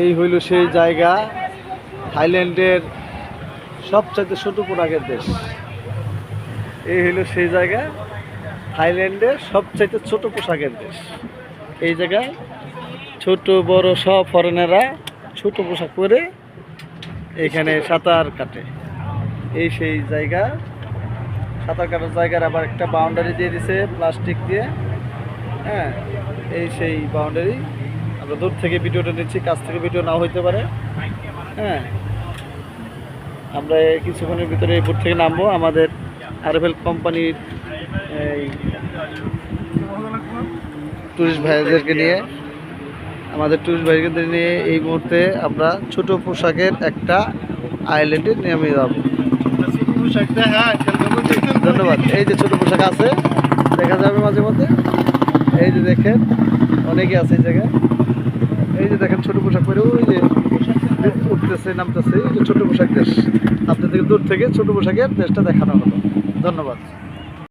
এই হইল সেই জায়গা, থাইল্যান্ডের সবচাইতে ছোট পোশাকের দেশ। এই হইল সেই জায়গা, থাইল্যান্ডের সবচাইতে ছোট পোশাকের দেশ। এই জায়গায় ছোট বড় সব ফরেনাররা ছোট পোশাক পরে এখানে সাঁতার কাটে। এই সেই জায়গা, সাঁতার কাটার জায়গার আবার একটা বাউন্ডারি দিয়ে দিছে প্লাস্টিক দিয়ে। হ্যাঁ, এই সেই বাউন্ডারি। আমরা দূর থেকে ভিডিওটা নিচ্ছি, কাছ থেকে ভিডিও নাও হইতে পারে। হ্যাঁ, আমরা কিছুক্ষণের ভিতরে এই বোট থেকে নামবো আমাদের আরএফএল কোম্পানির এই টুরিস্ট ভাইদেরকে নিয়ে। আমাদের টুরিস্ট ভাইদের নিয়ে এই মুহূর্তে আমরা ছোট পোশাকের একটা আইল্যান্ডে নেমে যাব। ধন্যবাদ। এই যে ছোট পোশাক আছে, দেখা যাবে মাঝে মধ্যে। এই যে দেখেন অনেকে আছে এই জায়গায়। এই যে দেখেন ছোট পোশাক পরে ওই যে উঠতেছে নামতেছে। এই যে ছোট পোশাক দেশ, আপনাদের দূর থেকে ছোট পোশাকের দেশটা দেখানো হলো। ধন্যবাদ।